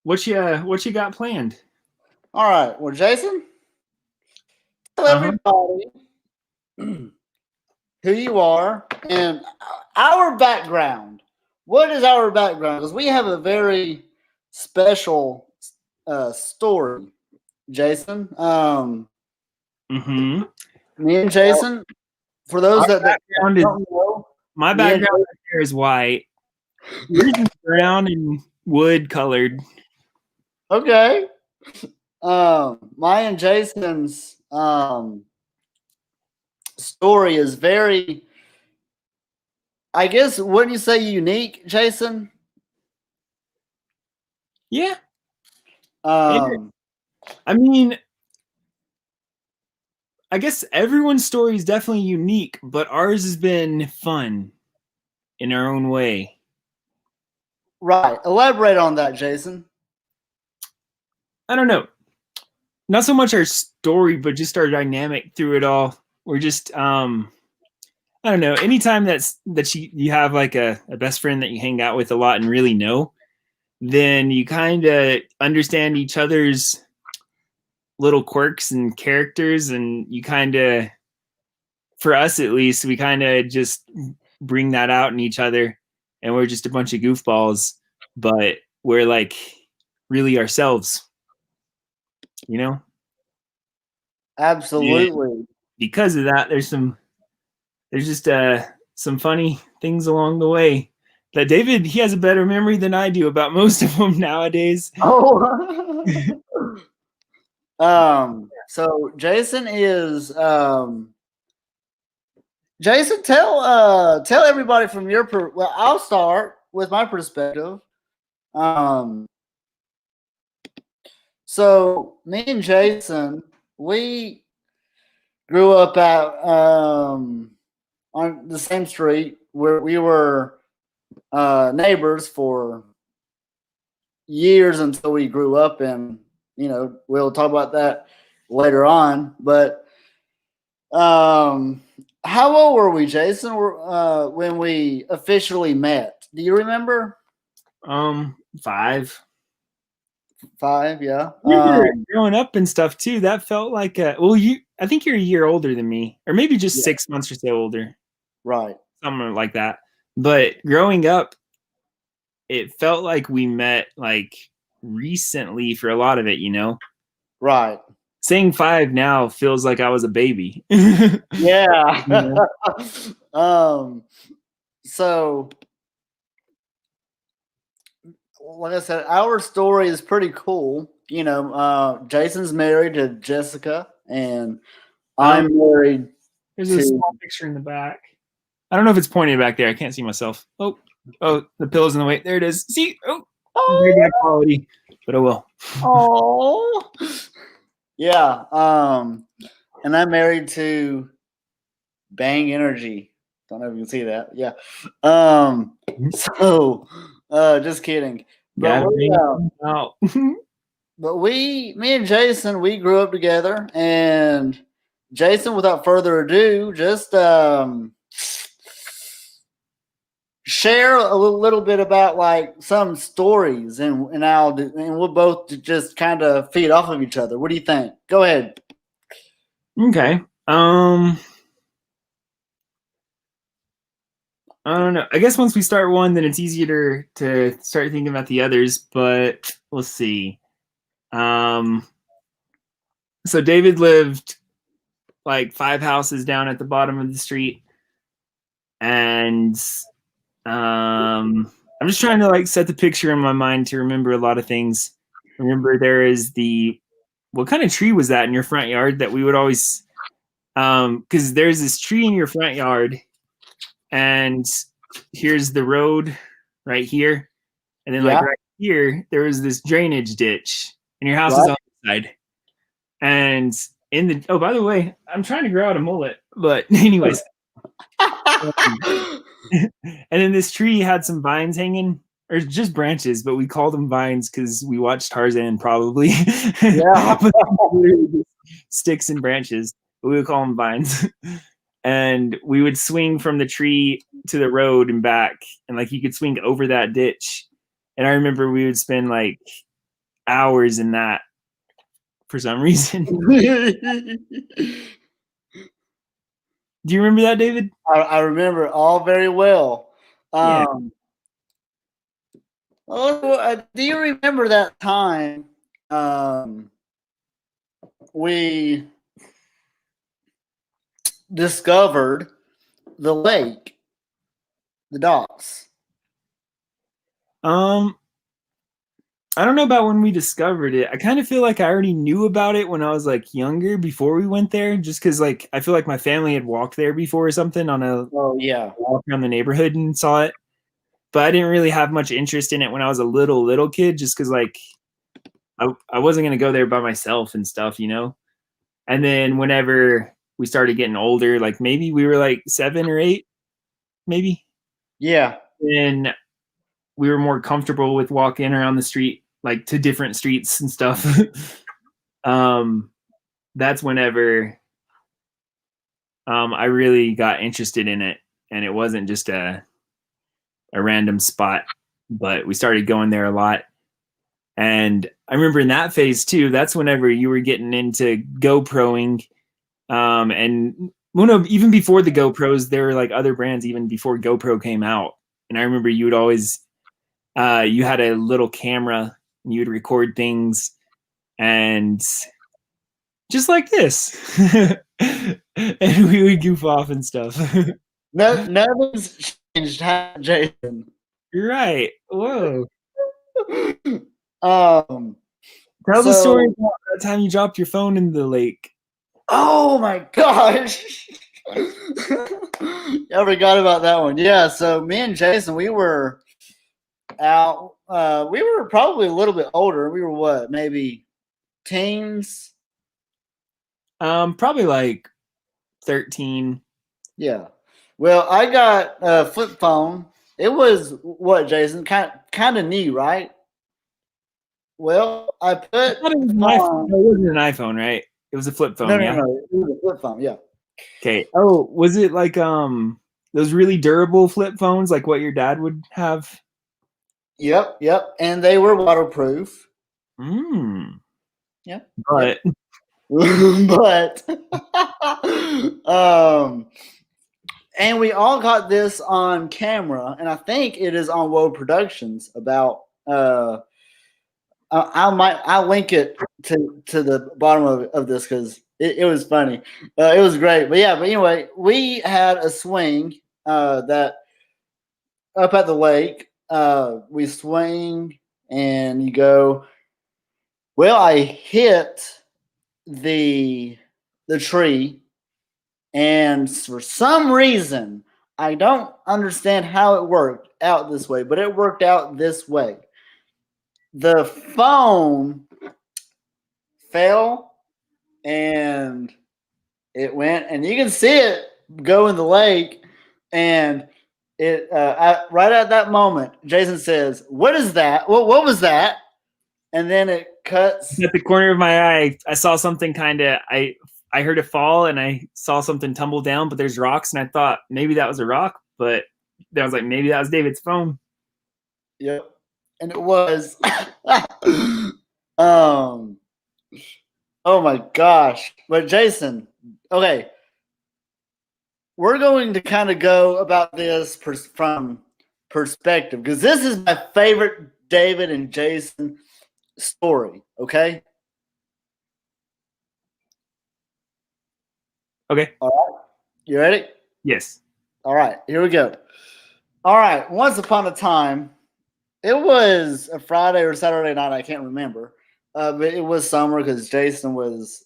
what you got planned? All right. Well, Jason, tell Uh-huh. everybody who you are and our background. What is our background? Because we have a very special story, Jason. Mm-hmm. Me and Well, Jason, for those our that background is don't know, my me and background here is white. Yours is brown and wood colored. okay. My and Jason's story is very, I guess, wouldn't you say unique, Jason? Yeah. It, Um, I mean, I guess everyone's story is definitely unique, but ours has been fun in our own way. right. Elaborate on that, Jason. I don't know. Not so much our story, but just our dynamic through it all. We're just I don't know. Anytime that you have like a best friend that you hang out with a lot and really know, then you kind of understand each other's little quirks and characters, and you kind of, for us at least, we kind of just bring that out in each other, and we're just a bunch of goofballs, but we're like really ourselves, you know. And Absolutely. because of that, there's just some funny things along the way. That David, he has a better memory than I do about most of them nowadays. Oh. So Jason is Jason, tell everybody from your well, I'll start with my perspective. Um so me and Jason, we grew up at on the same street where we were neighbors for years until we grew up, and we'll talk about that later on. But um how old were we, Jason, when we officially met? Do you remember? 5. 5, yeah. We were growing up and stuff too. That felt like well, I think you're a year older than me, or maybe just Yeah, 6 months or so older, right, something like that. But growing up, it felt like we met like recently for a lot of it, you know. right. Saying 5 now feels like I was a baby. You Yeah. know? So like I said, our story is pretty cool. Jason's married to Jessica, and Um, I'm married there's a to. small picture in the back. I don't know if it's pointed back there. I can't see myself. Oh, the pillow's in the way. There it is. See, very Oh, bad quality, but oh well. oh, yeah. And I'm married to Bang Energy. Don't know if you can see that. Yeah. So, just kidding. But Gotta we, bring uh, it out. me and Jason, we grew up together, and Jason, without further ado, just share a little bit about like some stories, and we'll both just kind of feed off of each other. What do you think? Go ahead. Okay. I don't know. I guess once we start one, then it's easier to start thinking about the others. But let's see. Um, so David lived like 5 houses down at the bottom of the street, and I'm just trying to like set the picture in my mind to remember a lot of things. Remember, there is the what kind of tree was that in your front yard that we would always because there's this tree in your front yard, and here's the road right here, and then like Yeah. right here there was this drainage ditch, and your house is Right. on the side. And in the by the way, I'm trying to grow out a mullet, but anyways, and then this tree had some vines hanging, or just branches, but we called them vines because we watched Tarzan probably. Yeah. But sticks and branches, but we would call them vines. And we would swing from the tree to the road and back, and like you could swing over that ditch. And I remember we would spend like hours in that for some reason. Do you remember that, David? I remember all very well. Yeah. Do you remember that time we discovered the lake, the docks? I don't know about when we discovered it. I kind of feel like I already knew about it when I was like younger before we went there, just because like I feel like my family had walked there before or something on a walk around the neighborhood and saw it. But I didn't really have much interest in it when I was a little kid, just because like I wasn't gonna go there by myself and stuff, you know. And then whenever we started getting older, like maybe we were like 7 or 8, maybe. Yeah. And we were more comfortable with walking around the street, like to different streets and stuff. That's whenever I really got interested in it, and it wasn't just a random spot, but we started going there a lot. And I remember in that phase too, that's whenever you were getting into GoProing. And well, no, even before the GoPros, there were like other brands even before GoPro came out. And I remember you would always, you had a little camera and you would record things and just like this. And we would goof off and stuff. Nothing's changed, Jayson. You're right. Whoa. Tell the story about that time you dropped your phone in the lake. Oh my gosh. I forgot about that one. Yeah, so me and Jayson, we were out. We were probably a little bit older. We were what, maybe teens? Probably like 13. Yeah. Well, I got a flip phone. It was what, Jayson? Kind of new, right? Well, I put. It was an iPhone. No, it wasn't an iPhone, right? It was a flip phone. No, yeah. no, it was a flip phone. Yeah. Okay. Oh, was it like those really durable flip phones, like what your dad would have? Yep. And they were waterproof. Yeah. But and we all got this on camera, and I think it is on World Productions. About I'll link it to the bottom of this because it was funny. It was great, but anyway, we had a swing that up at the lake. We swing and you go. Well, I hit the tree, and for some reason, I don't understand how it worked out this way, but it worked out this way. The phone fell and it went, and you can see it go in the lake, and it right at that moment, Jayson says, "What is that? What was that?" And then it cuts. At the corner of my eye, I saw something I heard it fall and I saw something tumble down, but there's rocks, and I thought maybe that was a rock, but I was like, maybe that was David's phone. Yep. And it was. Oh my gosh. But Jayson, okay. We're going to kind of go about this from perspective, because this is my favorite David and Jayson story, okay? Okay. All right. You ready? Yes. All right. Here we go. All right. Once upon a time, it was a Friday or Saturday night. I can't remember. But it was summer because Jayson was,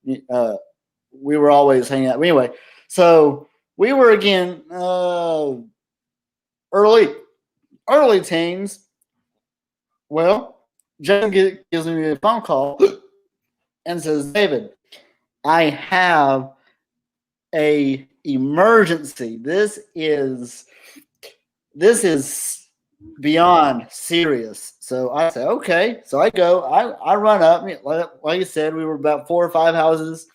we were always hanging out. Anyway, so we were again early teens. Well, Jayson gives me a phone call and says, "David, I have a emergency. This is beyond serious." So I say, okay. So I go, I run up. Like you said, we were about 4 or 5 houses.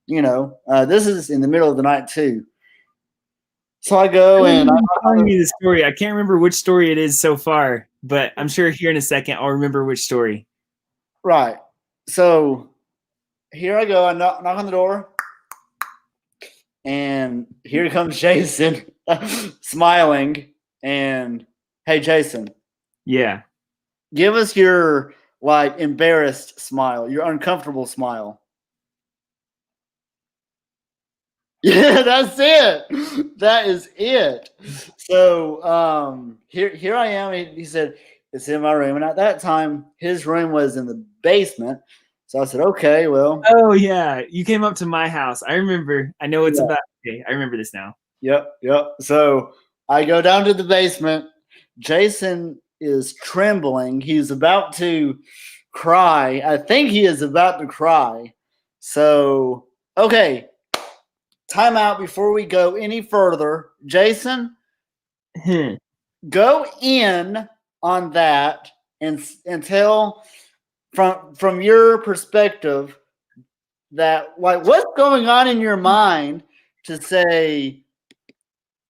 This is in the middle of the night too. So I go and I'm telling you the story. I can't remember which story it is so far, but I'm sure here in a second I'll remember which story. Right. So here I go. I knock on the door, and here comes Jason, smiling. And hey, Jason, Yeah. give us your like embarrassed smile, your uncomfortable smile. Yeah, that's it. That is it. So here I am. He said it's in my room, and at that time his room was in the basement. So I said, okay, well, Oh yeah, you came up to my house. I remember. I know it's yeah. about. Okay, I remember this now. Yep. So I go down to the basement. Jason is trembling. He's about to cry. I think he is about to cry. So, okay, time out before we go any further. Jason, go in on that and tell from your perspective that like what's going on in your mind to say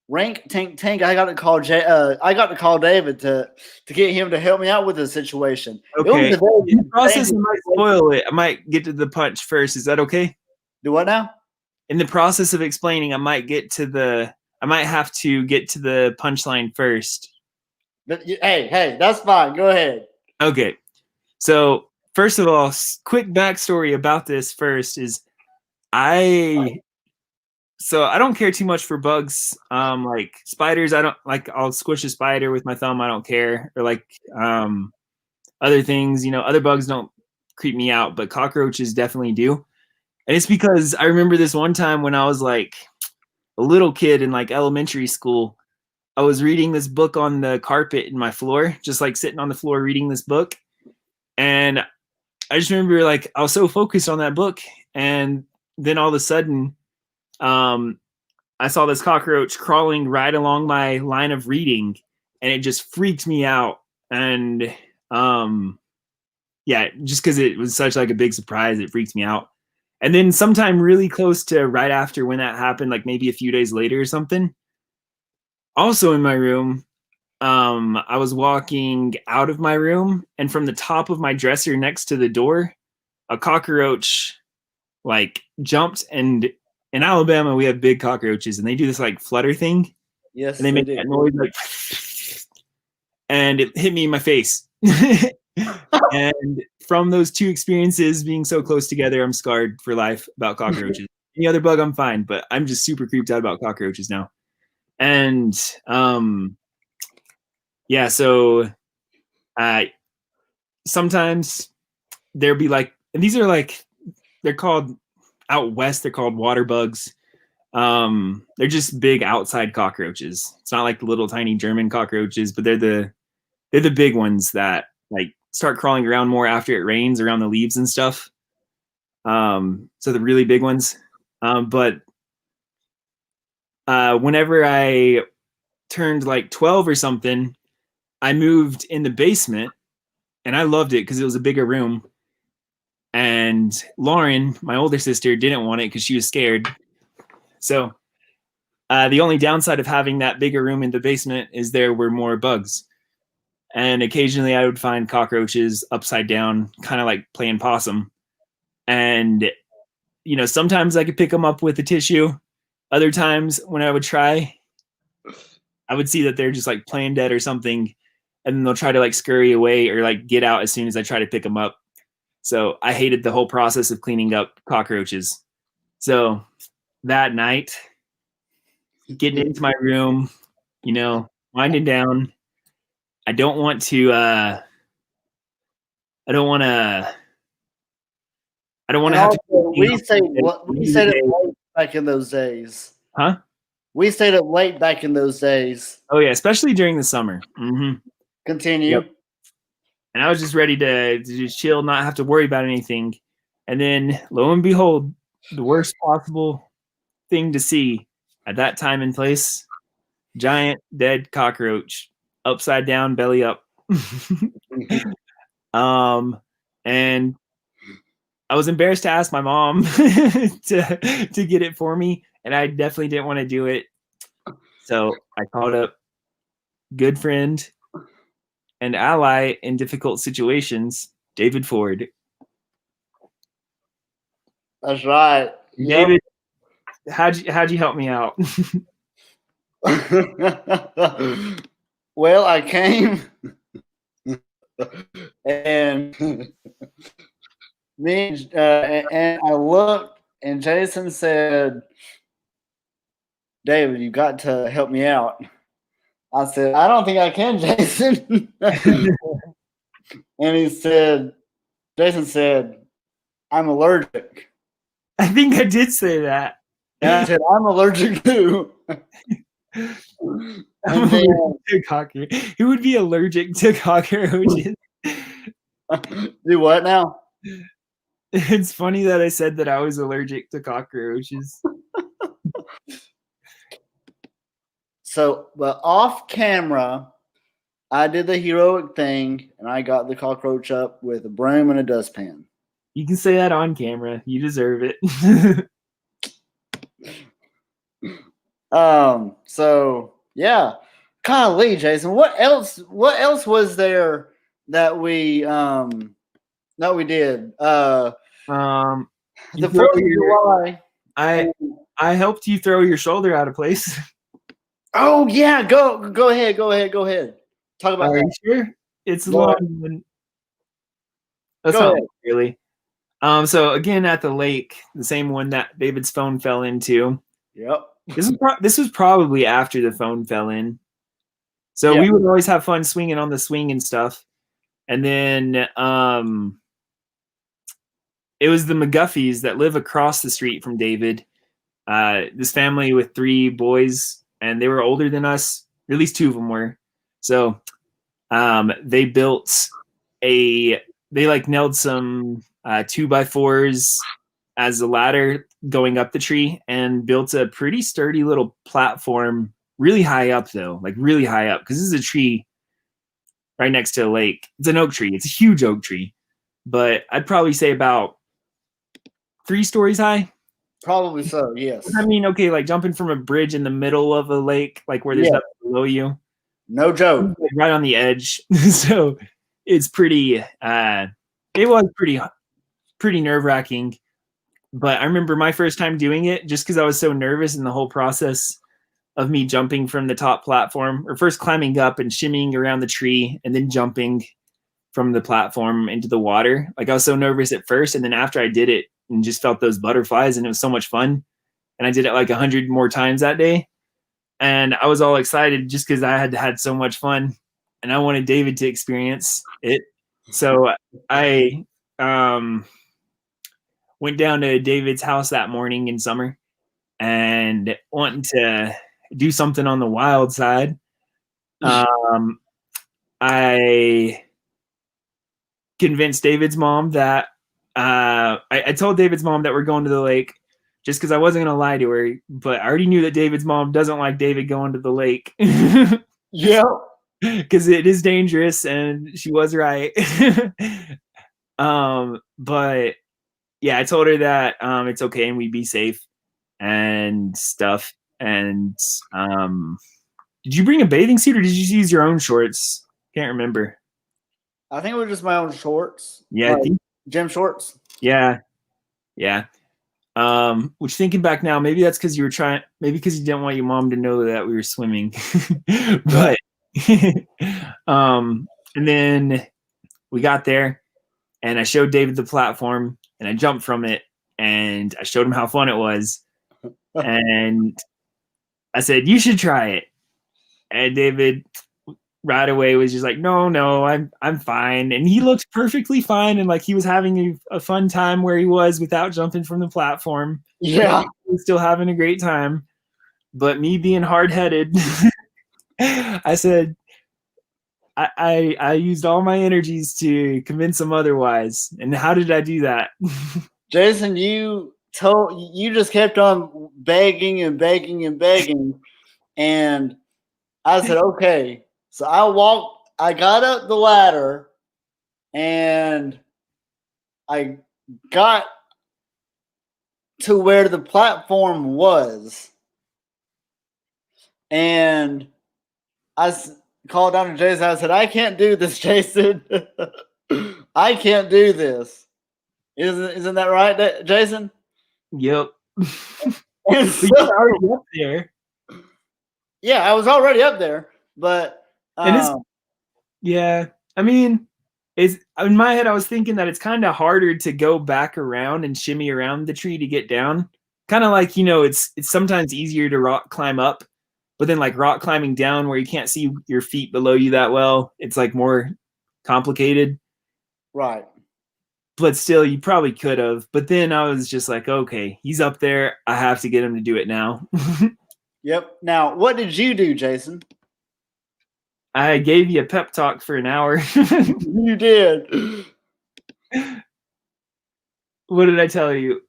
rank tank. I got to call I got to call David to get him to help me out with the situation. It was Okay. a very In the process, I dangerous might situation. spoil it. I might get to the punch first. Is that okay? Do what now? In the process of explaining, I might have to get to the punchline first. But hey, that's fine. Go ahead. Okay. So first of all, quick backstory about this first is I I don't care too much for bugs. Like spiders, I don't like. I'll squish a spider with my thumb. I don't care. Or like other things, other bugs don't creep me out, but cockroaches definitely do. And it's because I remember this one time when I was like a little kid in like elementary school. I was reading this book on the carpet in my floor, just like sitting on the floor reading this book. And I just remember like I was so focused on that book, and then all of a sudden, I saw this cockroach crawling right along my line of reading, and it just freaked me out. And yeah, just because it was such like a big surprise, it freaked me out. And then sometime really close to right after when that happened, like maybe a few days later or something, also in my room, I was walking out of my room, and from the top of my dresser next to the door, a cockroach like jumped. And in Alabama we have big cockroaches, and they do this like flutter thing, and Yes, they they make do. that noise like, and it hit me in my face. And from those two experiences being so close together, I'm scarred for life about cockroaches. Any other bug I'm fine, but I'm just super creeped out about cockroaches now. And yeah, so sometimes there'll be like, and these are like, they're called out west, they're called water bugs. They're just big outside cockroaches. It's not like the little tiny German cockroaches, but they're the big ones that like start crawling around more after it rains around the leaves and stuff. So the really big ones. But whenever I turned like 12 or something, I moved in the basement, and I loved it because it was a bigger room. And Lauren, my older sister, didn't want it because she was scared. So the only downside of having that bigger room in the basement is there were more bugs. And occasionally I would find cockroaches upside down, kind of like playing possum. And, sometimes I could pick them up with a tissue. Other times when I would try, I would see that they're just like playing dead or something. And then they'll try to like scurry away or like get out as soon as I try to pick them up. So I hated the whole process of cleaning up cockroaches. So that night, getting into my room, winding down. I don't want to. I don't want to. I don't want And to have to. also, we stayed up late back in those days. Huh? We stayed up late back in those days. Oh yeah, especially during the summer. Mm-hmm. Continue. Yep. And I was just ready to just chill, not have to worry about anything. And then, lo and behold, the worst possible thing to see at that time and place: giant dead cockroach, upside down, belly up. And I was embarrassed to ask my mom to get it for me, and I definitely didn't want to do it. So I called up good friend and ally in difficult situations, David Ford. That's right. David, how'd you help me out? Well, I came and and I looked, and Jayson said, "David, you got to help me out." I said, "I don't think I can, Jayson." And Jayson said, "I'm allergic." I think I did say that. And I said, "I'm allergic too." And then, who would be allergic to cockroaches? do what now? It's funny that I said that I was allergic to cockroaches. So, but off camera, I did the heroic thing, and I got the cockroach up with a broom and a dustpan. You can say that on camera. You deserve it. So yeah. Golly, Jayson, what else was there that we did? The 4th of July. I helped you throw your shoulder out of place. Oh yeah, go ahead. Talk about that. Sure? It's long. That's not really. So again, at the lake, the same one that David's phone fell into. Yep. This was probably after the phone fell in. So we would always have fun swinging on the swing and stuff. And then it was the McGuffies that live across the street from David. This family with 3 boys, and they were older than us. At least 2 of them were. So they built they nailed some 2x4s as a ladder going up the tree, and built a pretty sturdy little platform, really high up though, like really high up, because this is a tree right next to a lake. It's an oak tree. It's a huge oak tree, but I'd probably say about 3 stories high. Probably so, yes. I mean, okay, like jumping from a bridge in the middle of a lake, like where there's nothing below you. No joke. Like right on the edge. So it's pretty, it was pretty nerve-wracking. But I remember my first time doing it, just because I was so nervous in the whole process of me jumping from the top platform, or first climbing up and shimmying around the tree and then jumping from the platform into the water. Like I was so nervous at first, and then after I did it and just felt those butterflies, and it was so much fun. And I did it like 100 more times that day. And I was all excited just because I had so much fun, and I wanted David to experience it. So I went down to David's house that morning in summer and wanting to do something on the wild side. I convinced David's mom that I told David's mom that we're going to the lake, just because I wasn't going to lie to her, but I already knew that David's mom doesn't like David going to the lake. Yeah. Because it is dangerous, and she was right. But yeah, I told her that it's okay and we'd be safe and stuff. And did you bring a bathing suit, or did you use your own shorts? Can't remember. I think it was just my own shorts. Yeah, I think gym shorts. Yeah. Which, thinking back now, maybe that's because you didn't want your mom to know that we were swimming. But and then we got there, and I showed David the platform, and I jumped from it, and I showed him how fun it was. And I said, "You should try it." And David right away was just like, no, I'm fine. And he looked perfectly fine, and like he was having a fun time where he was without jumping from the platform. Yeah. He was still having a great time. But me being hard-headed, I said, I used all my energies to convince him otherwise. And how did I do that? Jayson, you just kept on begging and begging and begging. And I said, okay. So I got up the ladder, and I got to where the platform was. And I called down to Jayson. I said, I can't do this, Jayson. I can't do this. Isn't that right, Jayson? Yep. And But you're already up there. yeah, I was already up there, but And it's yeah. I mean, it's in my head I was thinking that it's kind of harder to go back around and shimmy around the tree to get down. Kind of like, it's sometimes easier to rock climb up, but then like rock climbing down where you can't see your feet below you that well, it's like more complicated. right. But still, you probably could have. But then I was just like, okay, he's up there. I have to get him to do it now. Yep. Now, what did you do, Jason? I gave you a pep talk for an hour. You did. What did I tell you?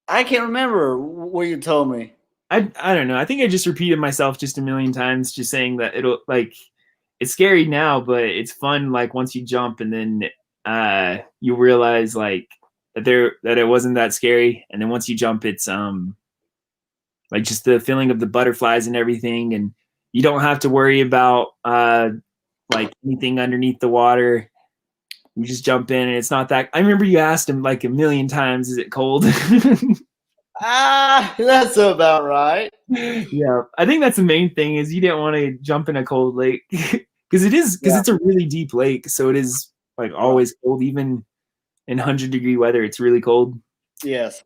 I can't remember what you told me. I don't know. I think I just repeated myself just a million times, just saying that it'll like it's scary now, but it's fun like once you jump and then you realize like that it wasn't that scary. And then once you jump, it's like just the feeling of the butterflies and everything, and you don't have to worry about like anything underneath the water. You just jump in and it's not that. I remember you asked him like a million times, is it cold? That's about right. Yeah, I think that's the main thing is you didn't want to jump in a cold lake because it's a really deep lake, so it is like always cold, even in 100-degree weather. It's really cold. Yes.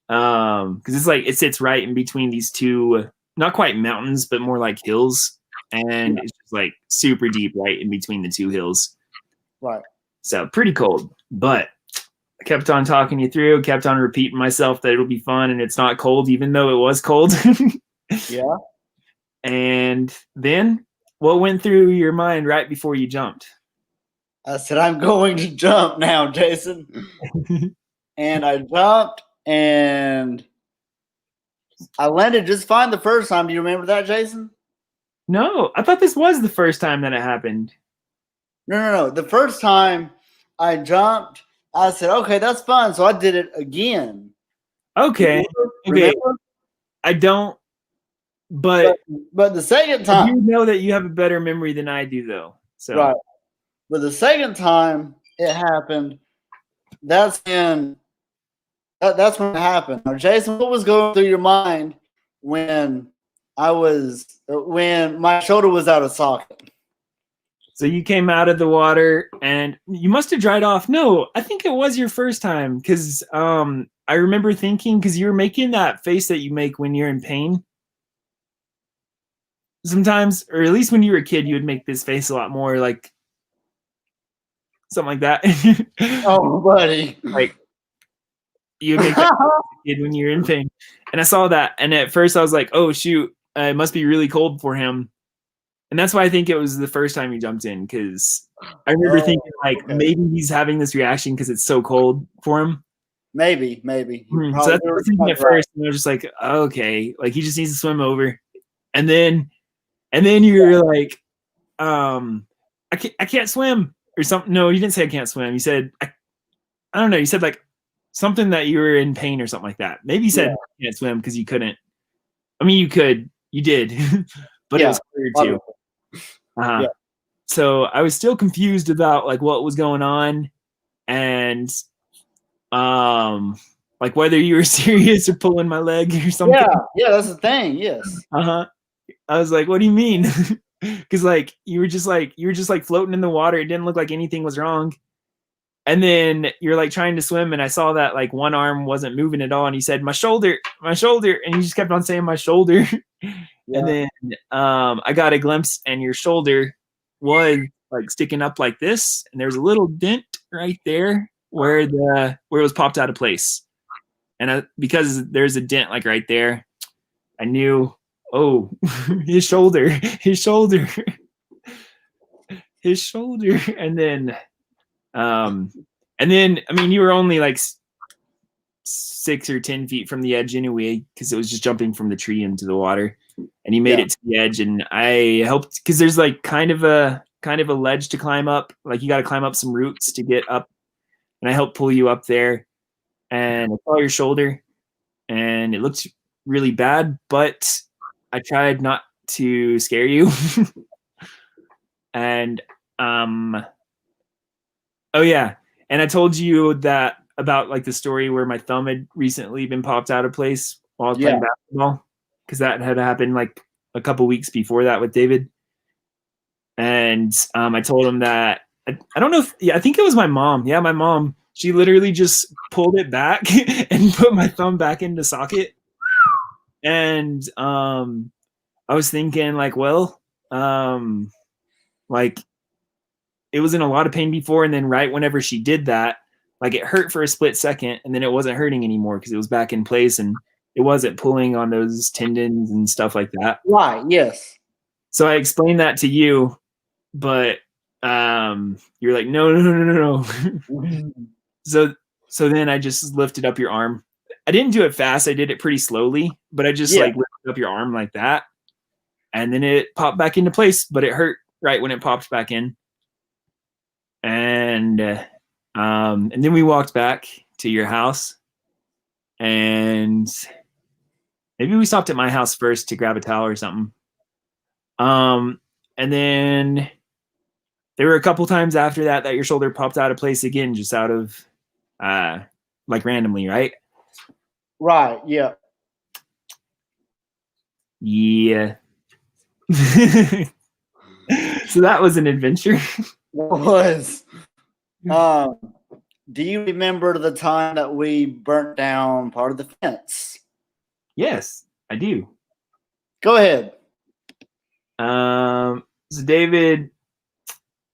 Because it's like it sits right in between these two, not quite mountains, but more like hills, and it's just like super deep right in between the two hills. Right. So pretty cold, but I kept on talking you through, kept on repeating myself that it'll be fun and it's not cold, even though it was cold. Yeah. And then what went through your mind right before you jumped? I said, I'm going to jump now, Jason. And I jumped and I landed just fine the first time. Do you remember that, Jason? No, I thought this was the first time that it happened. No. The first time I jumped, I said, okay, that's fun. So I did it again. Okay. Remember? I don't, but the second I time. do know that you have a better memory than I do, though. So Right. But the second time it happened, that's when it happened. Now, Jason, what was going through your mind when my shoulder was out of socket? So you came out of the water and you must have dried off. No, I think it was your first time because I remember thinking because you were making that face that you make when you're in pain. Sometimes, or at least when you were a kid, you would make this face a lot more like something like that. Oh, buddy. Like you would make that kid when you're in pain. And I saw that. And at first I was like, oh, shoot, it must be really cold for him. And that's why I think it was the first time you jumped in, because I remember thinking like maybe he's having this reaction because it's so cold for him. Maybe. So that's what I was thinking at first, and I was just like, okay, like he just needs to swim over, and then you're like, I can't swim or something. No, you didn't say I can't swim. You said I don't know. You said like something that you were in pain or something like that. Maybe you said you can't swim because you couldn't. I mean, you could, you did, but it was clear too. So I was still confused about like what was going on and like whether you were serious or pulling my leg or something. Yeah, that's the thing. Yes. I was like, what do you mean? Because like you were just like floating in the water. It didn't look like anything was wrong. And then you're like trying to swim, and I saw that like one arm wasn't moving at all, and he said, my shoulder, and you just kept on saying my shoulder. And then I got a glimpse, and your shoulder was like sticking up like this, and there's a little dent right there where it was popped out of place. And because there's a dent like right there, I knew, oh, his shoulder. And then I mean, you were only like 6 or 10 feet from the edge anyway, because it was just jumping from the tree into the water, and he made it to the edge, and I helped because there's like kind of a ledge to climb up. Like you got to climb up some roots to get up, and I helped pull you up there, and I saw your shoulder, and it looked really bad, but I tried not to scare you. And oh yeah, and I told you that about like the story where my thumb had recently been popped out of place while I was playing basketball, because that had happened like a couple weeks before that with David. And I told him that I don't know if I think it was my mom. Yeah, my mom. She literally just pulled it back and put my thumb back into socket. And I was thinking like, well, like it was in a lot of pain before, and then right whenever she did that, like it hurt for a split second, and then it wasn't hurting anymore because it was back in place and it wasn't pulling on those tendons and stuff like that. Right. Yes. So I explained that to you, but you're like, no. So then I just lifted up your arm. I didn't do it fast. I did it pretty slowly, but I just like lifted up your arm like that, and then it popped back into place. But it hurt right when it popped back in, and then we walked back to your house, and maybe we stopped at my house first to grab a towel or something. And then there were a couple times after that your shoulder popped out of place again, just out of like randomly, right? Right. Yeah. Yeah. So that was an adventure. It was. Do you remember the time that we burnt down part of the fence? Yes, I do. Go ahead. So David,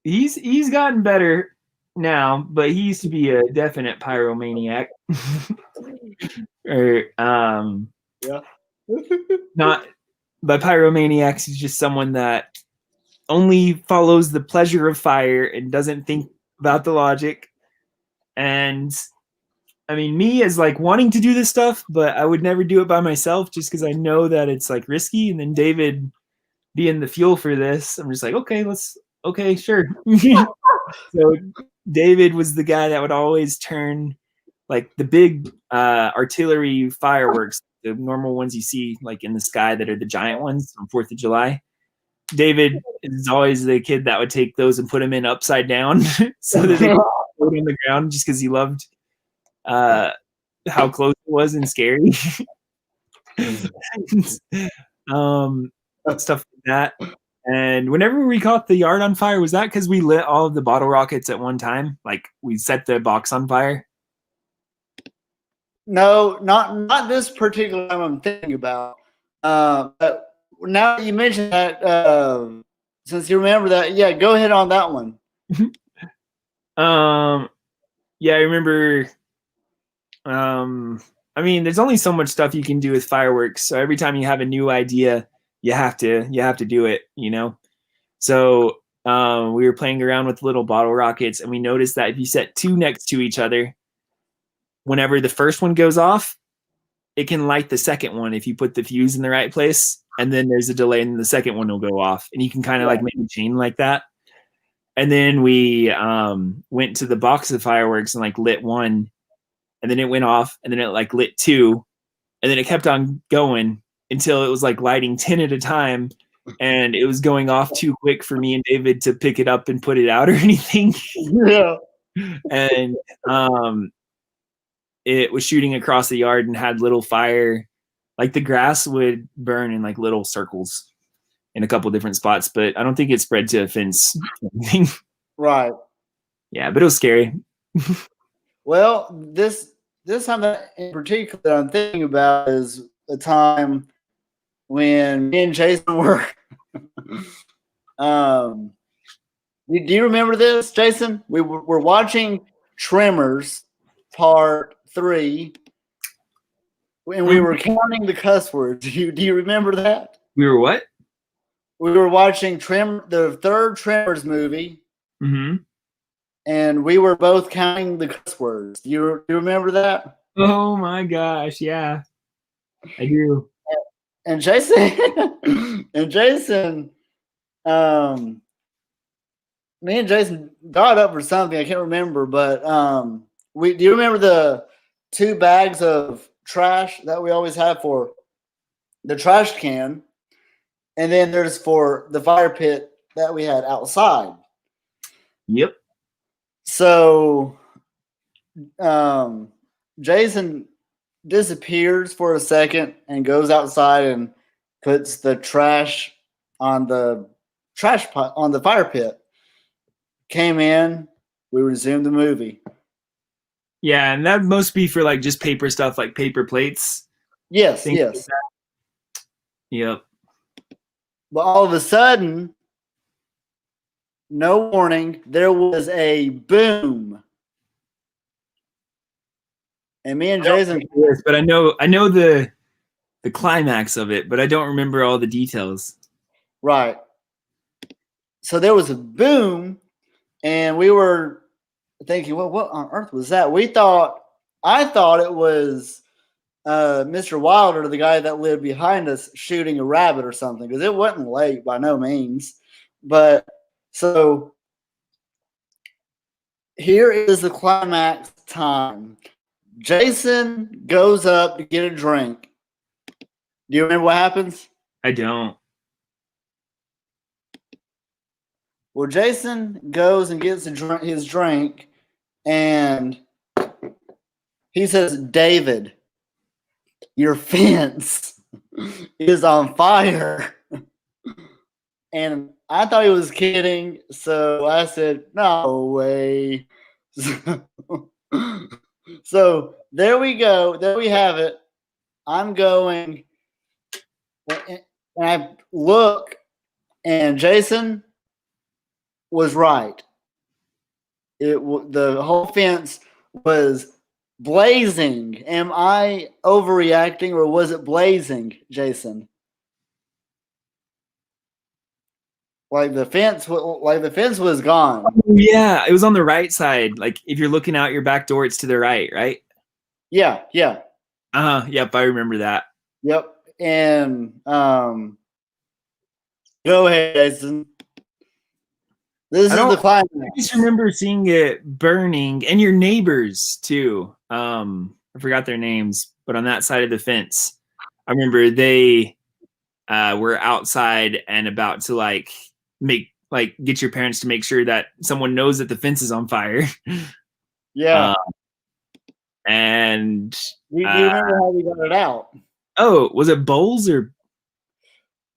he's gotten better now, but he used to be a definite pyromaniac. Or Yeah. not by pyromaniacs, he's just someone that only follows the pleasure of fire and doesn't think about the logic. And I mean, me as like wanting to do this stuff, but I would never do it by myself just because I know that it's like risky. And then David being the fuel for this, I'm just like, okay, sure. So David was the guy that would always turn like the big artillery fireworks, the normal ones you see like in the sky that are the giant ones on 4th of July. David is always the kid that would take those and put them in upside down so that they could float on the ground, just because he loved how close it was and scary. Stuff like that. And whenever we caught the yard on fire, was that because we lit all of the bottle rockets at one time? Like we set the box on fire? No, not this particular time I'm thinking about. But now that you mentioned that, since you remember that, yeah, go ahead on that one. Yeah, I remember. I mean, there's only so much stuff you can do with fireworks. So every time you have a new idea, you have to do it, you know? So we were playing around with little bottle rockets, and we noticed that if you set two next to each other, whenever the first one goes off, it can light the second one if you put the fuse in the right place, and then there's a delay and the second one will go off, and you can kind of like make a chain like that. And then we went to the box of fireworks and like lit one, and then it went off, and then it like lit two, and then it kept on going until it was like lighting 10 at a time, and it was going off too quick for me and David to pick it up and put it out or anything. Yeah. And it was shooting across the yard and had little fire, like the grass would burn in like little circles in a couple different spots, but I don't think it spread to a fence or anything. Right. Yeah, but it was scary. Well, this time that in particular that I'm thinking about is a time when me and Jayson were. Do you remember this, Jayson? We were watching Tremors Part 3, and we were counting the cuss words. Do you remember that? We were what? We were watching the third Tremors movie, and we were both counting the cuss words. Do you remember that? Oh my gosh, yeah, I do. And Jayson, me and Jayson got up for something. I can't remember, but do you remember the 2 bags of trash that we always have for the trash can? And then there's for the fire pit that we had outside. Yep. So Jason disappears for a second and goes outside and puts the trash on the trash pot on the fire pit. Came in, we resumed the movie. Yeah, and that must be for like just paper stuff, like paper plates. Yes, Things like yes. that. Yep. But all of a sudden, no warning, there was a boom. And me and Jason, Yes, but I know the climax of it, but I don't remember all the details. right. So there was a boom, and we were thinking, well, what on earth was that? I thought it was Mr. Wilder, the guy that lived behind us, shooting a rabbit or something, because it wasn't late by no means. But so here is the climax time. Jason goes up to get a drink. Do you remember what happens? I don't. Well, Jason goes and gets his drink, and he says, David, your fence is on fire. And I thought he was kidding, so I said, no way. So there we go. There we have it. I'm going, and I look, and Jason was right. The whole fence was blazing. Am I overreacting, or was it blazing, Jason? Like the fence was gone. Yeah, it was on the right side. Like if you're looking out your back door, it's to the right, right? Yeah, yeah, Yep, I remember that. yep. And go ahead, Jason. This I is the don't climax. I just remember seeing it burning and your neighbors too. I forgot their names, but on that side of the fence, I remember they were outside and about to get your parents to make sure that someone knows that the fence is on fire. Yeah. And Do you remember how we got it out? oh, was it bowls or?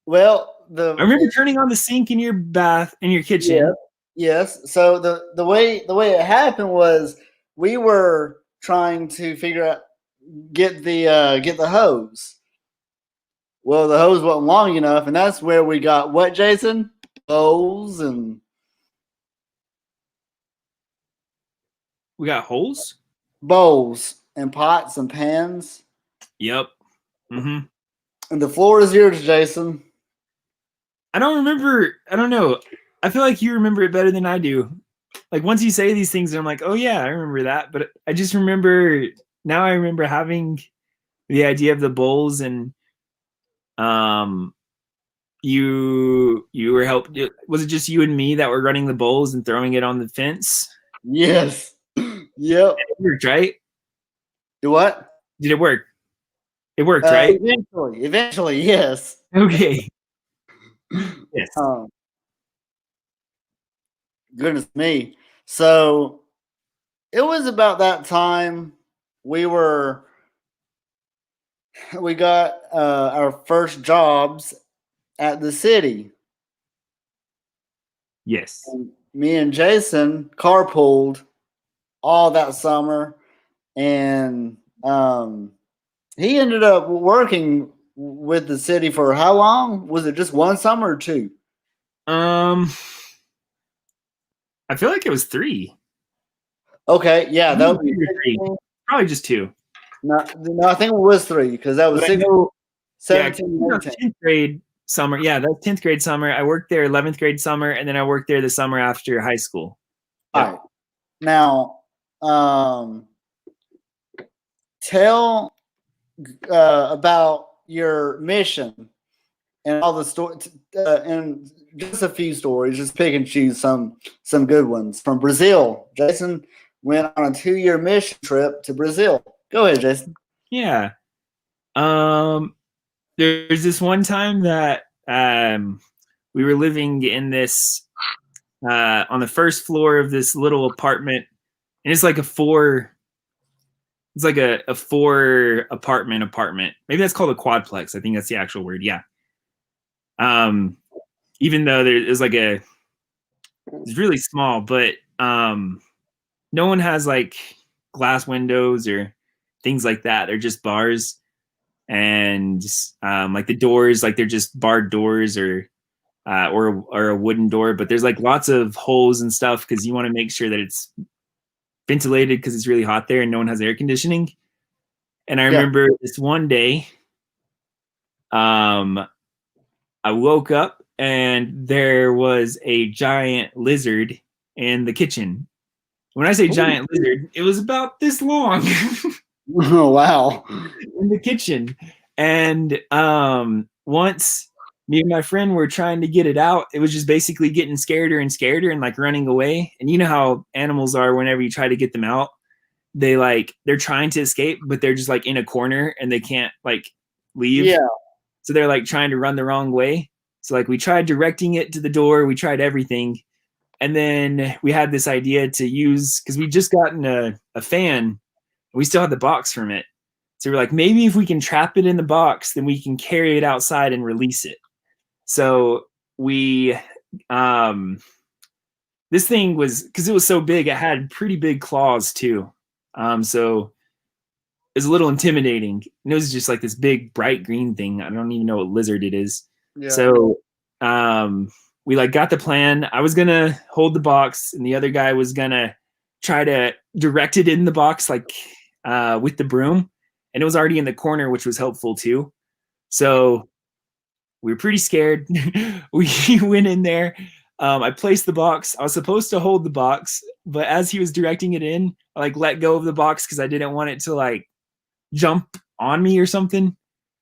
Well, I remember turning on the sink in your kitchen. Yeah. Yes. So the way it happened was we were trying to figure out get the hose. Well, the hose wasn't long enough, and that's where we got what, Jason? Bowls and We got holes. bowls and pots and pans. Yep. Mm-hmm. And the floor is yours, Jason. I don't remember. I don't know. I feel like you remember it better than I do. Like once you say these things, I'm like, oh yeah, I remember that. But I just remember now. I remember having the idea of the bowls and um you were help. Was it just you and me that were running the bowls and throwing it on the fence? Yes. Yep. It worked, right? Do what? Did it work? It worked, right? Eventually, yes. Okay. Yes. Goodness me. So it was about that time we got our first jobs at the city. Yes. And me and Jason carpooled all that summer, and he ended up working with the city for how long? Was it just one summer or two? I feel like it was 3. Okay, yeah, that would be probably just 2. No, I think it was 3 because that was 17, 10th grade summer. Yeah, that's 10th grade summer. I worked there 11th grade summer, and then I worked there the summer after high school. Yep. All right. Now, tell about your mission and all the stories, and just a few stories. Just pick and choose some good ones from Brazil. Jason went on a 2-year mission trip to Brazil. Go ahead, Jason. Yeah. There's this one time that we were living in this on the first floor of this little apartment, and it's like a 4 It's like a 4 apartment. Maybe that's called a quadplex. I think that's the actual word. Yeah. Um, even though there's like it's really small, but no one has like glass windows or things like that. They're just bars, and like the doors, like they're just barred doors or a wooden door. But there's like lots of holes and stuff because you want to make sure that it's ventilated because it's really hot there and no one has air conditioning. And I remember this one day, I woke up and there was a giant lizard in the kitchen. When I say giant lizard, it was about this long. Oh, wow. In the kitchen. And once me and my friend were trying to get it out, it was just basically getting scareder and scareder and like running away. And you know how animals are whenever you try to get them out, they're trying to escape, but they're just like in a corner and they can't like leave. Yeah. So they're like trying to run the wrong way. So like we tried directing it to the door, we tried everything. And then we had this idea to use, because we just gotten a fan, we still had the box from it. So we're like, maybe if we can trap it in the box, then we can carry it outside and release it. So we, this thing was, because it was so big, it had pretty big claws too. So it was a little intimidating. And it was just like this big bright green thing. I don't even know what lizard it is. Yeah. So we like got the plan. I was gonna hold the box, and the other guy was gonna try to direct it in the box, like with the broom. And it was already in the corner, which was helpful too. So we were pretty scared. We went in there. I placed the box. I was supposed to hold the box, but as he was directing it in, I like let go of the box because I didn't want it to like jump on me or something.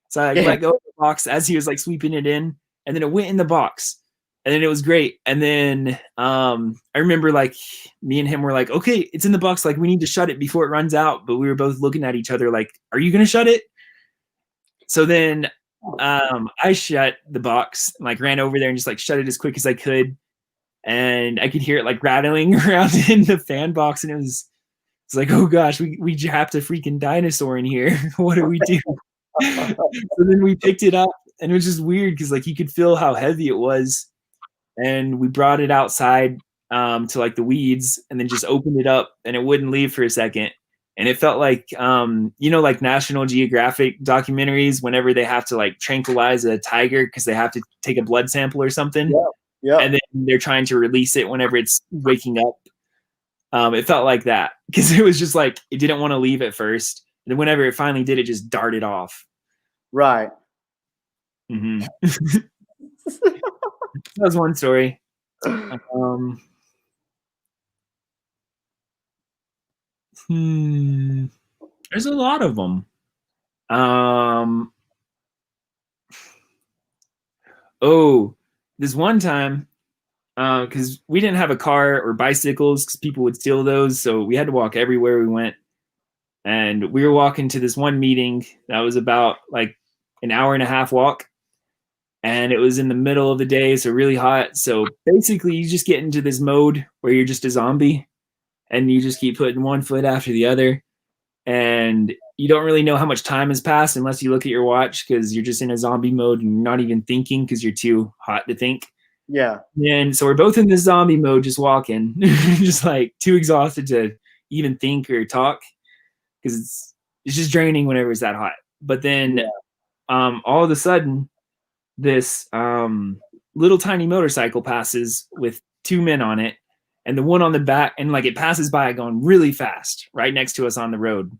So I let go of the box as he was like sweeping it in, and then it went in the box. And then it was great. And then I remember like me and him were like, okay, it's in the box. Like we need to shut it before it runs out. But we were both looking at each other like, are you going to shut it? So then I shut the box, and, like ran over there and just like shut it as quick as I could. And I could hear it like rattling around in the fan box. And it's like, oh gosh, we japped a freaking dinosaur in here. What do we do? So then we picked it up, and it was just weird because like you could feel how heavy it was. And we brought it outside to like the weeds, and then just opened it up, and it wouldn't leave for a second. And it felt like, like National Geographic documentaries, whenever they have to like tranquilize a tiger because they have to take a blood sample or something. Yeah. And then they're trying to release it whenever it's waking up. It felt like that because it was just like, it didn't want to leave at first. And then whenever it finally did, it just darted off. Right. Mm-hmm. That was one story. There's a lot of them. This one time, because we didn't have a car or bicycles because people would steal those, so we had to walk everywhere we went. And we were walking to this one meeting that was about like an hour and a half walk. And it was in the middle of the day, so really hot. So basically, you just get into this mode where you're just a zombie, and you just keep putting one foot after the other. And you don't really know how much time has passed unless you look at your watch because you're just in a zombie mode and you're not even thinking because you're too hot to think. Yeah. And so we're both in this zombie mode, just walking, just like too exhausted to even think or talk because it's just draining whenever it's that hot. But then all of a sudden, this little tiny motorcycle passes with 2 men on it, and the one on the back, and like it passes by going really fast right next to us on the road.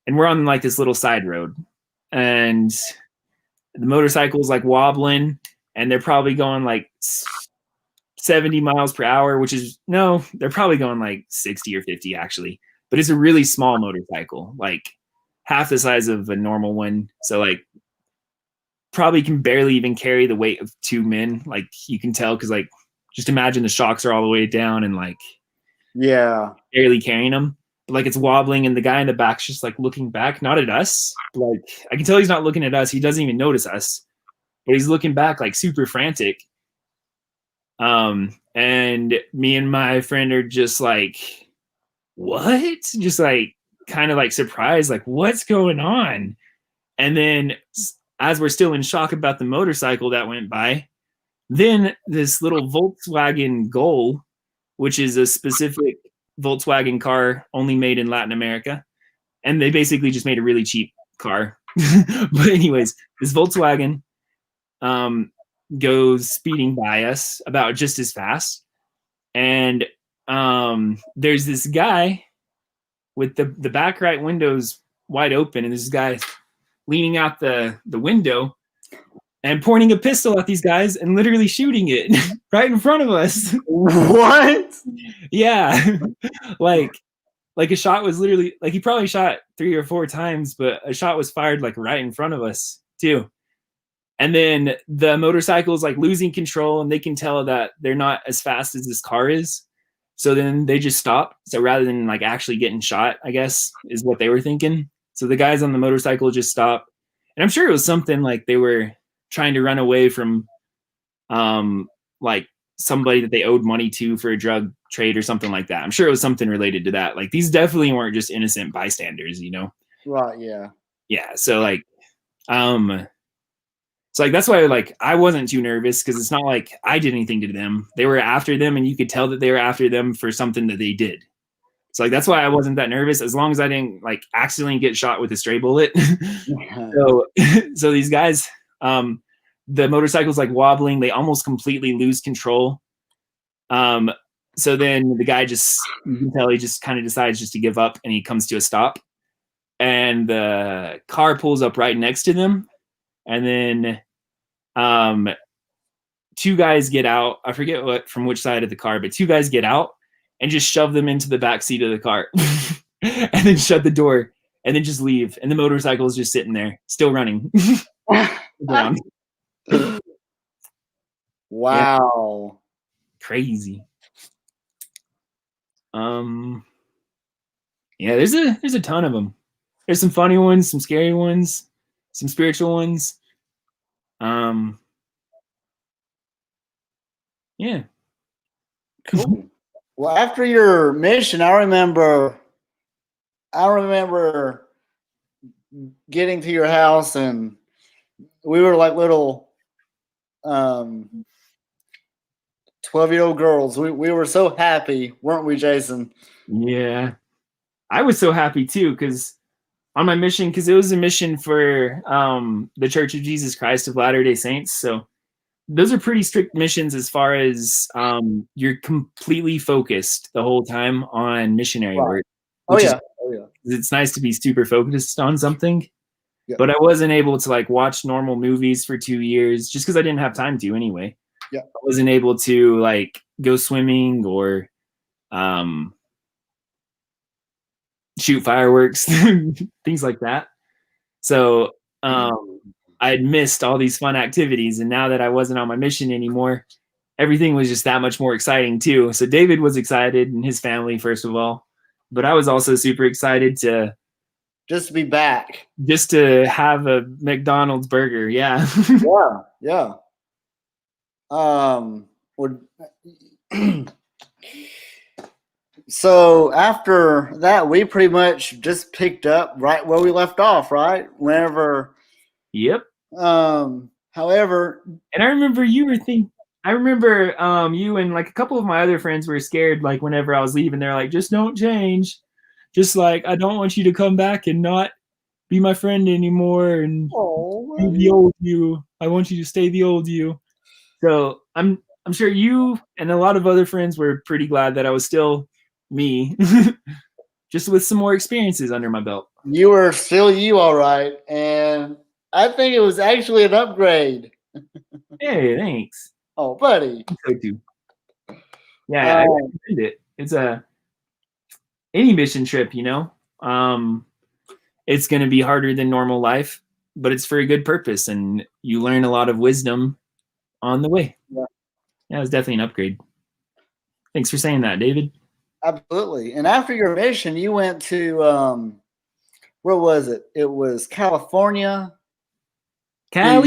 And we're on like this little side road, and the motorcycle's like wobbling, and they're probably going like 70 miles per hour, which is they're probably going like 60 or 50 actually. But it's a really small motorcycle, like half the size of a normal one. So like probably can barely even carry the weight of 2 men. Like you can tell because like just imagine the shocks are all the way down and like barely carrying them. But like it's wobbling, and the guy in the back's just like looking back, not at us. Like I can tell he's not looking at us. He doesn't even notice us, but he's looking back like super frantic. And me and my friend are just like, what? Just like kind of like surprised, like, what's going on? And then as we're still in shock about the motorcycle that went by, then this little Volkswagen Gol, which is a specific Volkswagen car only made in Latin America, and they basically just made a really cheap car. But anyways, this Volkswagen goes speeding by us about just as fast, and there's this guy with the back right windows wide open, and this guy leaning out the window and pointing a pistol at these guys and literally shooting it right in front of us. What? Yeah. like a shot was literally, like, he probably shot 3 or 4 times, but a shot was fired like right in front of us too. And then the motorcycle is like losing control, and they can tell that they're not as fast as this car is. So then they just stop. So rather than like actually getting shot, I guess is what they were thinking. So the guys on the motorcycle just stop. And I'm sure it was something like they were trying to run away from like somebody that they owed money to for a drug trade or something like that. I'm sure it was something related to that. Like, these definitely weren't just innocent bystanders, you know? Right, yeah. Yeah. So like, that's why like I wasn't too nervous, because it's not like I did anything to them. They were after them, and you could tell that they were after them for something that they did. So like that's why I wasn't that nervous, as long as I didn't like accidentally get shot with a stray bullet. So these guys, the motorcycle's like wobbling, they almost completely lose control. So then the guy just, you can tell he just kind of decides just to give up, and he comes to a stop, and the car pulls up right next to them. And then 2 guys get out. I forget from which side of the car, but 2 guys get out and just shove them into the back seat of the car and then shut the door and then just leave. And the motorcycle is just sitting there, still running. Wow. Yeah. Crazy. Yeah, there's a ton of them. There's some funny ones, some scary ones, some spiritual ones. Yeah. Cool. Well, after your mission, I remember getting to your house, and we were like little 12-year-old girls. We were so happy, weren't we, Jayson? Yeah. I was so happy too, because on my mission, because it was a mission for the Church of Jesus Christ of Latter-day Saints. So those are pretty strict missions as far as you're completely focused the whole time on missionary work. Oh yeah. It's nice to be super focused on something. Yeah. But I wasn't able to like watch normal movies for 2 years just because I didn't have time to anyway. Yeah. I wasn't able to like go swimming or shoot fireworks, things like that. So I had missed all these fun activities, and now that I wasn't on my mission anymore, everything was just that much more exciting too. So David was excited, and his family, first of all, but I was also super excited to just be back, just to have a McDonald's burger. Yeah. Yeah. So after that, we pretty much just picked up right where we left off, right? Whenever. Yep. However, and I remember you and like a couple of my other friends were scared, like whenever I was leaving, they're like, just don't change. Just like, I don't want you to come back and not be my friend anymore and be the old you. I want you to stay the old you. So I'm sure you and a lot of other friends were pretty glad that I was still me, just with some more experiences under my belt. You were still you, all right. And I think it was actually an upgrade. Hey, thanks. Oh, buddy. So too. Yeah, I recommend it. It's any mission trip, you know. It's going to be harder than normal life, but it's for a good purpose, and you learn a lot of wisdom on the way. Yeah, it's definitely an upgrade. Thanks for saying that, David. Absolutely. And after your mission, you went to where was it? It was California. And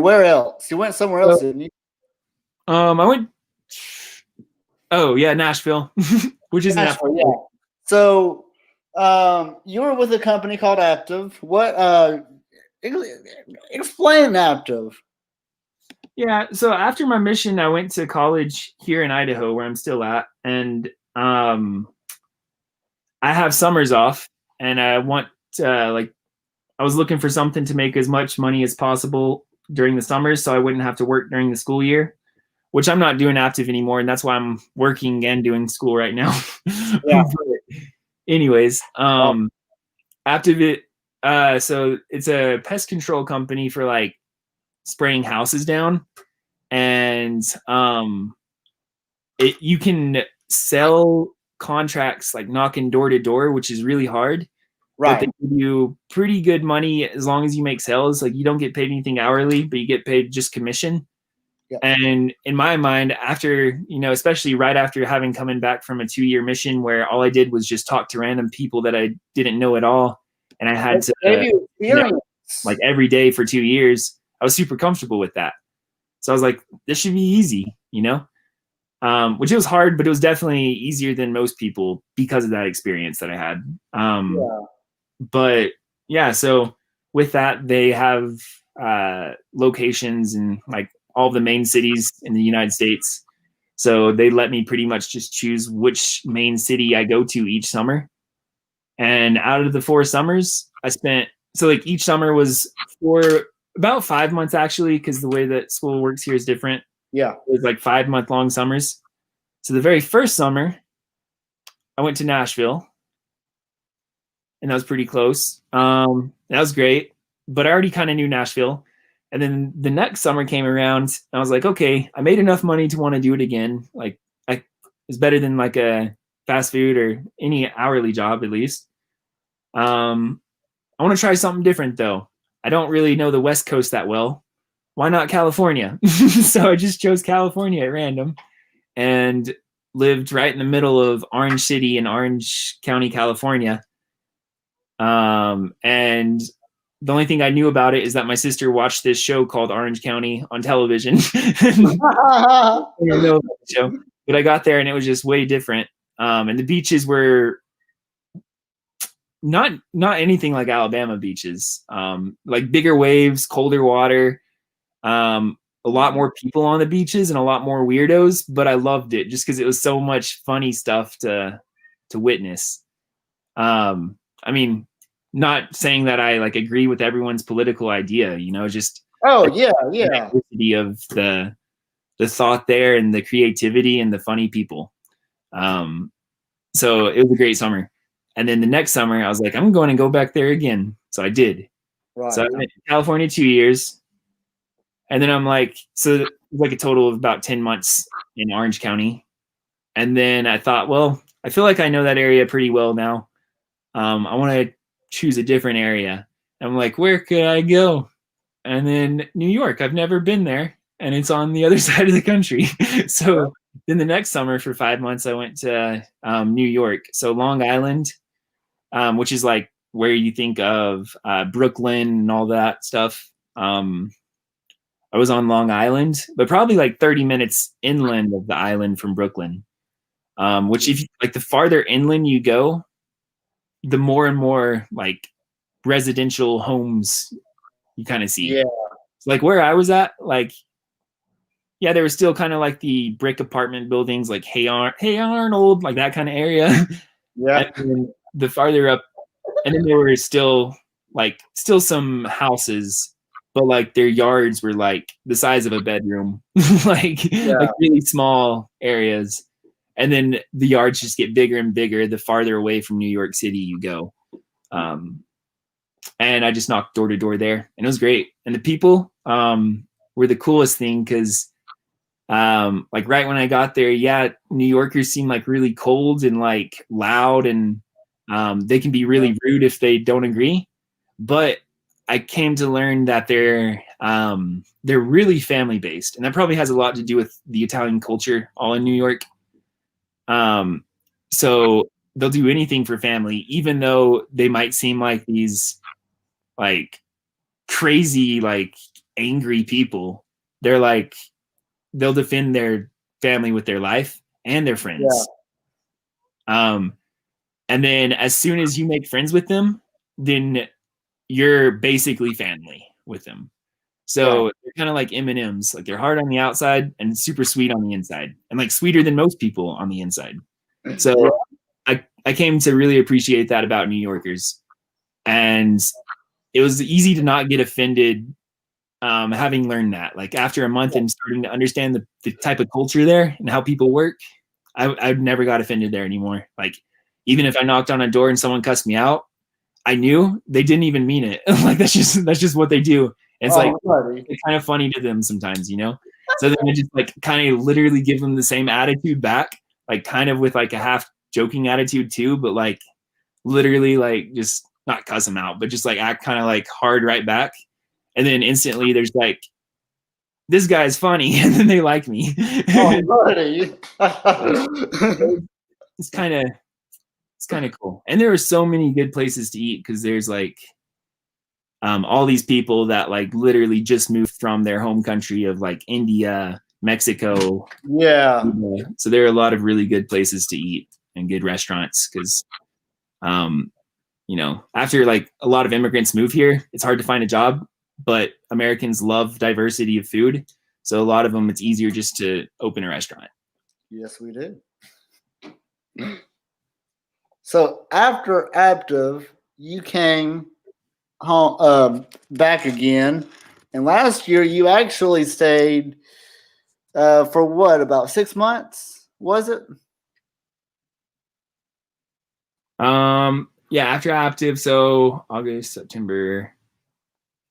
where else? You went somewhere else, didn't you? I went. Oh yeah, Nashville, which isn't that far. So, you were with a company called Active. What? Explain Active. Yeah. So after my mission, I went to college here in Idaho, where I'm still at, and I have summers off, and I want like I was looking for something to make as much money as possible during the summers, so I wouldn't have to work during the school year, which I'm not doing active anymore, and that's why I'm working and doing school right now. Yeah. But anyways, active it. So it's a pest control company for like spraying houses down, and you can sell contracts like knocking door to door, which is really hard. But they Right. give you pretty good money as long as you make sales. Like you don't get paid anything hourly, but you get paid just commission. Yeah. And in my mind, after, especially right after having coming back from a 2-year mission where all I did was just talk to random people that I didn't know at all. And I had to, like every day for 2 years, I was super comfortable with that. So I was like, this should be easy, which it was hard, but it was definitely easier than most people because of that experience that I had. But yeah, so with that, they have locations in like all the main cities in the United States. So they let me pretty much just choose which main city I go to each summer. And out of the 4 summers, I spent, so like each summer was for about 5 months actually, because the way that school works here is different. Yeah. It was like 5-month long summers. So the very first summer, I went to Nashville, and that was pretty close. That was great, but I already kind of knew Nashville. And then the next summer came around, and I was like, okay, I made enough money to want to do it again. Like, it's better than like a fast food or any hourly job, at least. I want to try something different though. I don't really know the West Coast that well. Why not California? So I just chose California at random and lived right in the middle of Orange City in Orange County, California. And the only thing I knew about it is that my sister watched this show called Orange County on television. I don't know about the show, but I got there and it was just way different. And the beaches were not anything like Alabama beaches. Like bigger waves, colder water, a lot more people on the beaches and a lot more weirdos, but I loved it just because it was so much funny stuff to witness. I mean, not saying that I like agree with everyone's political idea, just yeah. the diversity of the thought there and the creativity and the funny people. So it was a great summer. And then the next summer I was like, I'm going to go back there again. So I did. Right. So I went to California 2 years. And then I'm like, so it was like a total of about 10 months in Orange County. And then I thought, well, I feel like I know that area pretty well now. I want to choose a different area. I'm like, where could I go? And then New York. I've never been there, and it's on the other side of the country. So then the next summer for 5 months, I went to New York. So Long Island, which is like where you think of Brooklyn and all that stuff. I was on Long Island, but probably like 30 minutes inland of the island from Brooklyn. Which if you, like the farther inland you go, the more and more like residential homes you kind of see. Yeah. So, like where I was at, like, yeah, there was still kind of like the brick apartment buildings, like Hey Arnold, like that kind of area. Yeah. And then the farther up, and then there were still some houses, but like their yards were like the size of a bedroom, like really small areas. And then the yards just get bigger and bigger the farther away from New York City you go. And I just knocked door to door there, and it was great. And the people were the coolest thing because like right when I got there, yeah, New Yorkers seem like really cold and like loud, and they can be really rude if they don't agree. But I came to learn that they're really family based, and that probably has a lot to do with the Italian culture all in New York. So they'll do anything for family, even though they might seem like these like crazy, like angry people. They're like, they'll defend their family with their life and their friends. And And then as soon as you make friends with them, then you're basically family with them. So they're kind of like M&Ms, like they're hard on the outside and super sweet on the inside, and like sweeter than most people on the inside. So I came to really appreciate that about New Yorkers, and it was easy to not get offended, having learned that. Like after a month and starting to understand the type of culture there and how people work, I never got offended there anymore. Like even if I knocked on a door and someone cussed me out, I knew they didn't even mean it. Like that's just what they do. And it's like it's kind of funny to them sometimes, you know. So then I just like kind of literally give them the same attitude back, like kind of with like a half joking attitude too, but like literally like just not cuss them out, but just like act kind of like hard right back. And then instantly there's like, this guy's funny, and then they like me. It's kind of cool. And there are so many good places to eat because there's like all these people that like literally just moved from their home country of like India, Mexico. Yeah. So there are a lot of really good places to eat and good restaurants because, you know, after like a lot of immigrants move here, it's hard to find a job, but Americans love diversity of food. So a lot of them, it's easier just to open a restaurant. Yes, we do. So after Active, you came home, back again, and last year you actually stayed for what, about 6 months? Was it? Yeah, after Active, so August, September.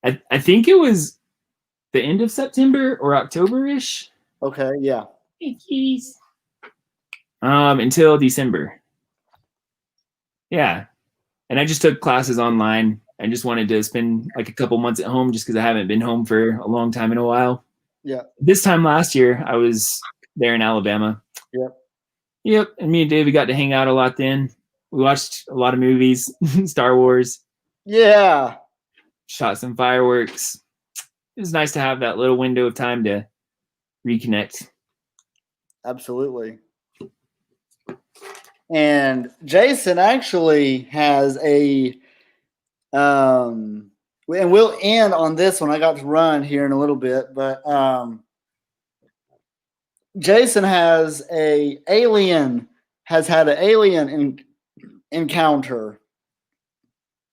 I think it was the end of September or October-ish. Okay, yeah. Hey, kitties. Until December. Yeah. And I just took classes online. I just wanted to spend like a couple months at home just because I haven't been home for a long time in a while. Yeah. This time last year, I was there in Alabama. Yep. And me and David got to hang out a lot then. We watched a lot of movies, Star Wars. Yeah. Shot some fireworks. It was nice to have that little window of time to reconnect. Absolutely. And Jayson actually has a and we'll end on this one. I got to run here in a little bit, but Jayson has had an alien encounter.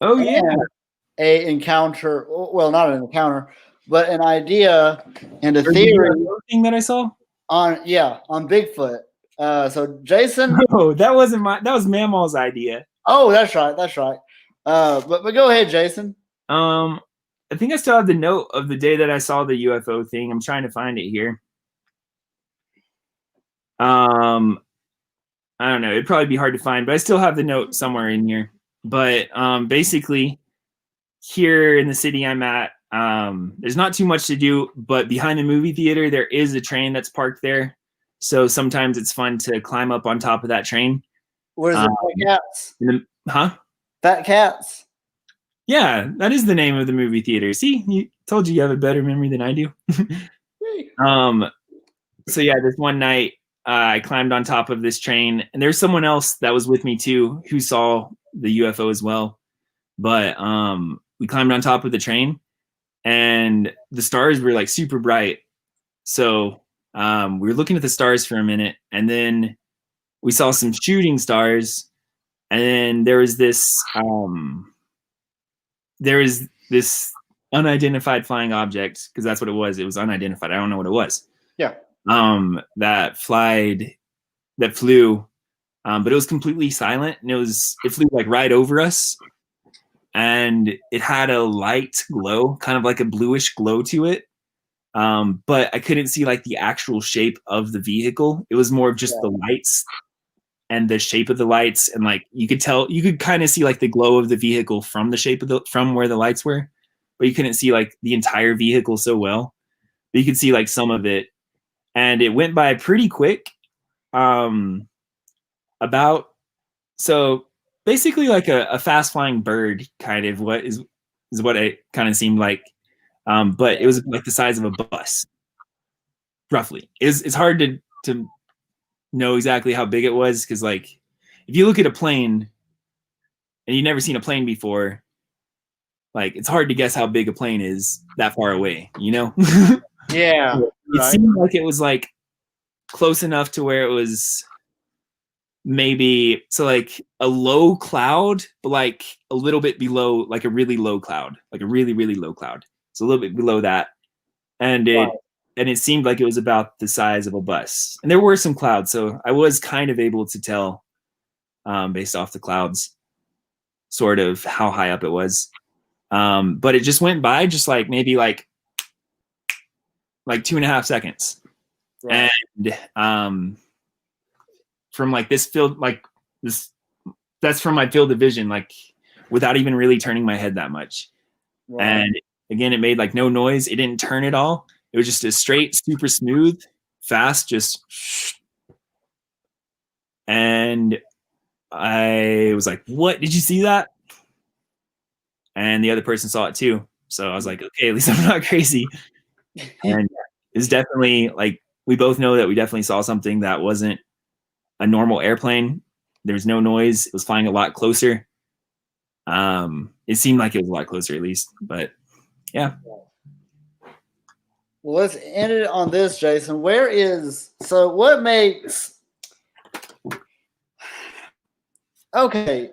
Oh yeah. A encounter, well, not an encounter, but an idea and a theory thing that I saw on Bigfoot. So Jayson, that was Mamaw's idea. Oh, that's right. But go ahead, Jayson. I think I still have the note of the day that I saw the UFO thing. I'm trying to find it here. I don't know. It'd probably be hard to find, but I still have the note somewhere in here. But basically, here in the city I'm at, there's not too much to do, but behind the movie theater, there is a train that's parked there. So sometimes it's fun to climb up on top of that train. What is it? Fat Cats? Fat Cats? Yeah, that is the name of the movie theater. See, you told you have a better memory than I do. So yeah, this one night I climbed on top of this train, and there's someone else that was with me too who saw the UFO as well. But we climbed on top of the train, and the stars were like super bright. So we were looking at the stars for a minute, and then we saw some shooting stars, and then there was this unidentified flying object, because that's what it was. It was unidentified. I don't know what it was. Yeah. That flew, but it was completely silent, and it flew like right over us, and it had a light glow, kind of like a bluish glow to it. But I couldn't see like the actual shape of the vehicle. It was more of just the lights and the shape of the lights, and like you could kind of see like the glow of the vehicle from from where the lights were, but you couldn't see like the entire vehicle so well. But you could see like some of it, and it went by pretty quick. So basically like a fast flying bird, kind of what it kind of seemed like. But it was like the size of a bus, roughly. It's hard to know exactly how big it was, because like if you look at a plane, and you've never seen a plane before, like it's hard to guess how big a plane is that far away, you know? Yeah. It seemed like it was like close enough to where it was maybe so like a low cloud, but like a little bit below, like a really low cloud, like a really, really low cloud. So a little bit below that. And it seemed like it was about the size of a bus. And there were some clouds, so I was kind of able to tell based off the clouds sort of how high up it was. But it just went by just like maybe like 2.5 seconds. Right. And from like this field, like this, that's from my field of vision, like without even really turning my head that much. Right. And again, it made like no noise. It didn't turn at all. It was just a straight, super smooth, fast, just. And I was like, what? Did you see that? And the other person saw it too. So I was like, okay, at least I'm not crazy. And it's definitely like, we both know that we definitely saw something that wasn't a normal airplane. There's no noise. It was flying a lot closer. It seemed like it was a lot closer at least, but yeah. Well, let's end it on this, Jayson. What makes, okay,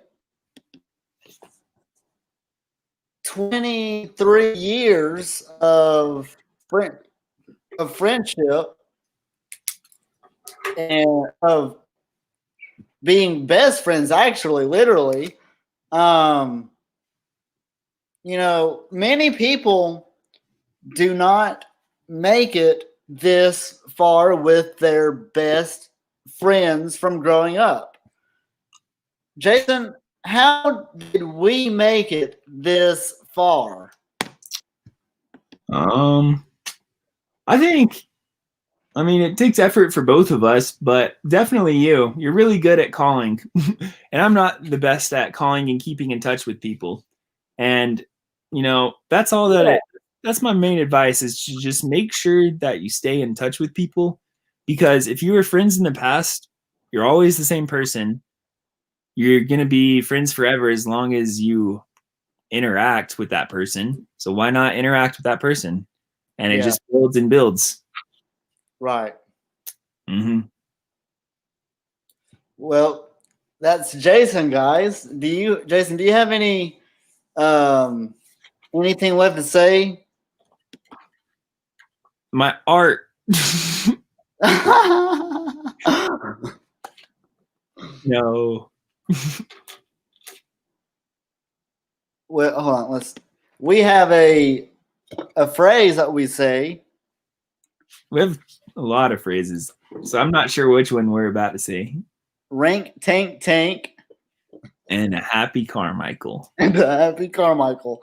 23 years of friendship and of being best friends, actually, literally. Many people do not make it this far with their best friends from growing up. Jayson, how did we make it this far? I mean, it takes effort for both of us, but definitely you. You're really good at calling. And I'm not the best at calling and keeping in touch with people. And, that's all that that's my main advice, is to just make sure that you stay in touch with people. Because if you were friends in the past, you're always the same person. You're going to be friends forever as long as you interact with that person. So why not interact with that person? And it just builds and builds. Right. Mm-hmm. Well, that's Jayson, guys. Jayson, do you have any anything left to say? My art. No. Well, hold on. We have a phrase that we say. We have a lot of phrases, so I'm not sure which one we're about to say. Rank, tank, tank. And a happy Carmichael. And a happy Carmichael.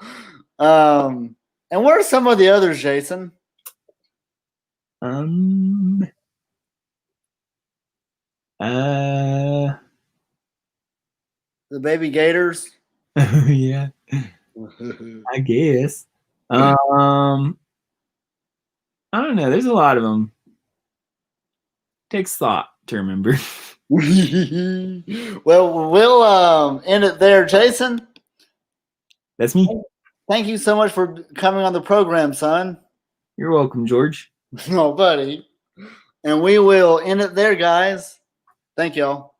And what are some of the others, Jayson? The baby gators. Yeah. I guess. I don't know. There's a lot of them. Takes thought to remember. Well, we'll end it there, Jayson. That's me. Thank you so much for coming on the program, son. You're welcome, George. Oh, buddy. And we will end it there, guys. Thank y'all.